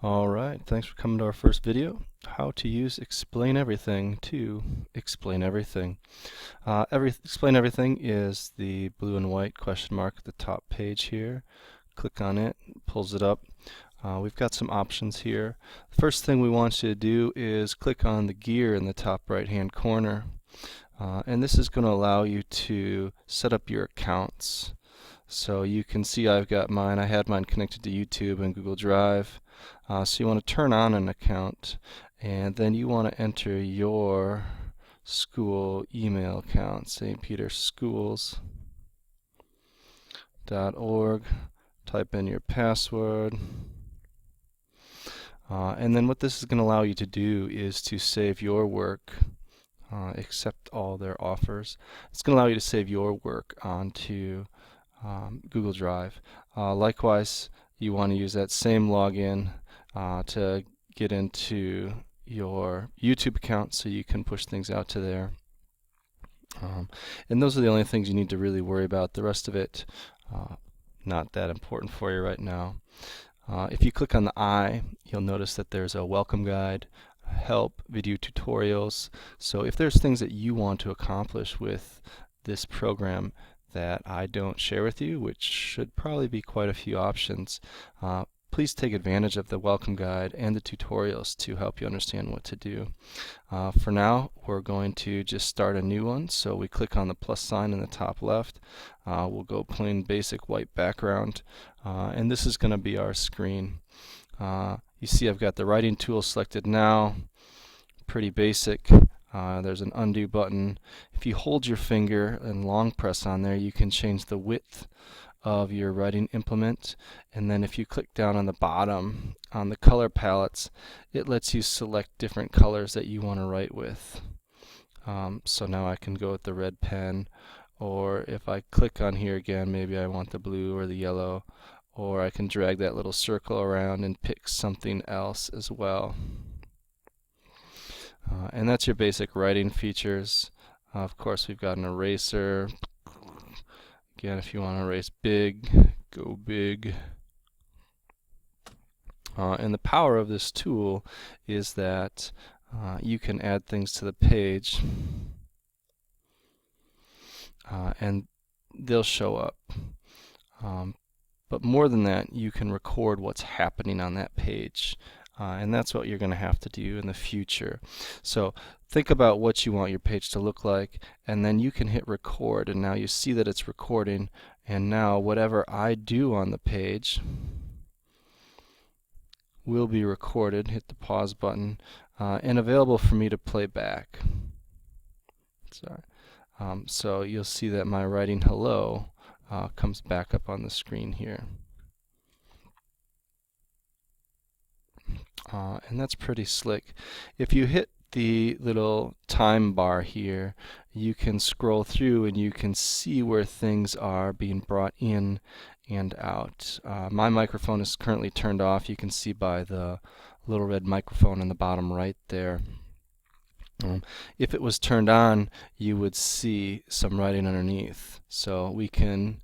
Alright, thanks for coming to our first video. How to use Explain Everything to explain everything. Explain Everything is the blue and white question mark at the top page here. Click on it, pulls it up. We've got some options here. The first thing we want you to do is click on the gear in the top right hand corner. And this is going to allow you to set up your accounts. So you can see I've got mine. I had mine connected to YouTube and Google Drive. So you want to turn on an account, and then you want to enter your school email account, stpeterschools.org. Type in your password. And then what this is going to allow you to do is to save your work, accept all their offers. It's going to allow you to save your work onto Google Drive. Likewise, you want to use that same login to get into your YouTube account so you can push things out to there. And those are the only things you need to really worry about. The rest of it, not that important for you right now. If you click on the I, you'll notice that there's a welcome guide, help, video tutorials. So if there's things that you want to accomplish with this program that I don't share with you, which should probably be quite a few options, please take advantage of the welcome guide and the tutorials to help you understand what to do. For now, we're going to just start a new one. So we click on the plus sign in the top left. We'll go plain basic white background, and this is going to be our screen. You see I've got the writing tool selected now. Pretty basic. There's an undo button. If you hold your finger and long press on there, you can change the width of your writing implement. And then if you click down on the bottom on the color palettes, it lets you select different colors that you want to write with. So now I can go with the red pen, or if I click on here again, maybe I want the blue or the yellow, or I can drag that little circle around and pick something else as well. And that's your basic writing features. Of course, we've got an eraser. Again, if you want to erase big, go big. And the power of this tool is that you can add things to the page, and they'll show up. But more than that, you can record what's happening on that page. And that's what you're going to have to do in the future. So think about what you want your page to look like, and then you can hit record, and now you see that it's recording, and now whatever I do on the page will be recorded. Hit the pause button, and available for me to play back. Sorry. So you'll see that my writing hello comes back up on the screen here. And that's pretty slick. If you hit the little time bar here, you can scroll through and you can see where things are being brought in and out. My microphone is currently turned off. You can see by the little red microphone in the bottom right there. If it was turned on, you would see some writing underneath. So we can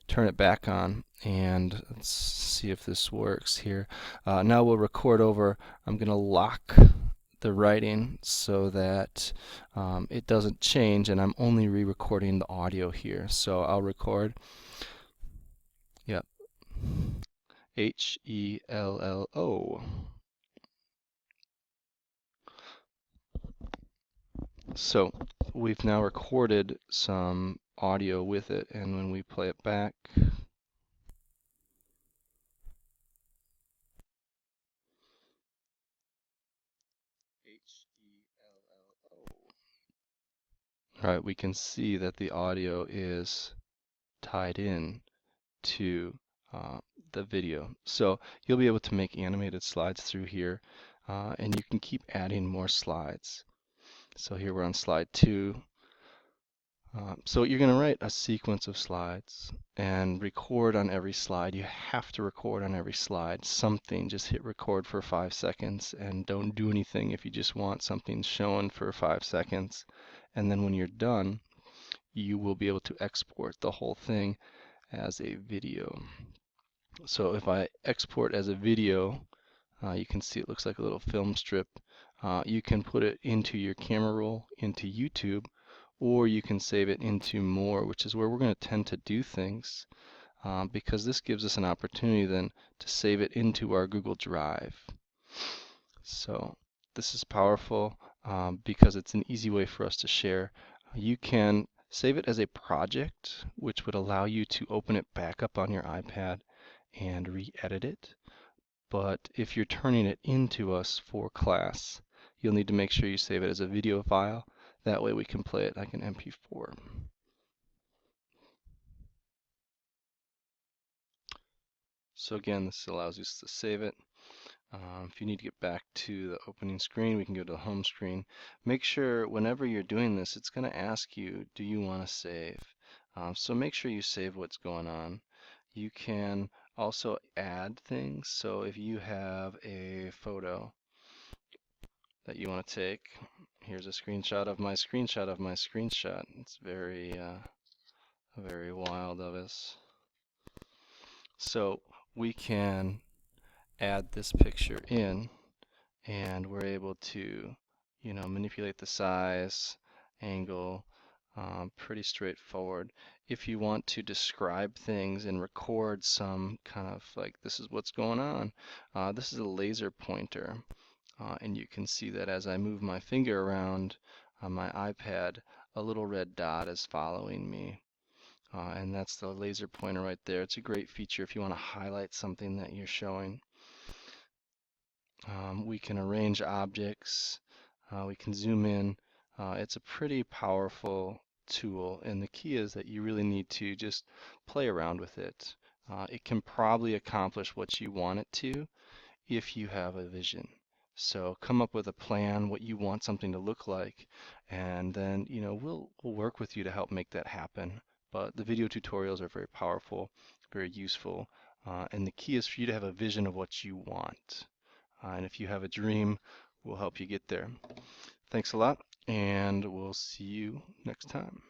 turn it back on, and let's see if this works here. Now we'll record over. I'm going to lock the writing so that it doesn't change, and I'm only re-recording the audio here. So I'll record. Yep. H-E-L-L-O. So we've now recorded some audio with it, and when we play it back, right, we can see that the audio is tied in to the video. So you'll be able to make animated slides through here, and you can keep adding more slides. So here we're on slide 2. So you're going to write a sequence of slides and record on every slide. You have to record on every slide something. Just hit record for 5 seconds and don't do anything if you just want something shown for 5 seconds. And then when you're done, you will be able to export the whole thing as a video. So if I export as a video, You can see it looks like a little film strip. You can put it into your camera roll, into YouTube, or you can save it into More, which is where we're going to tend to do things, because this gives us an opportunity then to save it into our Google Drive. So this is powerful because it's an easy way for us to share. You can save it as a project, which would allow you to open it back up on your iPad and re-edit it. But if you're turning it into us for class, you'll need to make sure you save it as a video file. That way we can play it like an MP4. So again, this allows us to save it. If you need to get back to the opening screen, we can go to the home screen. Make sure whenever you're doing this, it's going to ask you, do you want to save? So make sure you save what's going on. You can also add things. So if you have a photo that you want to take, here's a screenshot of my screenshot of my screenshot. It's very wild of us. So we can add this picture in, and we're able to, manipulate the size, angle, pretty straightforward. If you want to describe things and record some kind of like, this is what's going on, this is a laser pointer, and you can see that as I move my finger around on my iPad, a little red dot is following me. And that's the laser pointer right there. It's a great feature if you want to highlight something that you're showing. We can arrange objects, we can zoom in. It's a pretty powerful tool, and the key is that you really need to just play around with it. It can probably accomplish what you want it to if you have a vision. So come up with a plan, what you want something to look like, and then we'll work with you to help make that happen. But the video tutorials are very powerful, very useful, and the key is for you to have a vision of what you want. And if you have a dream, we'll help you get there. Thanks a lot, and we'll see you next time.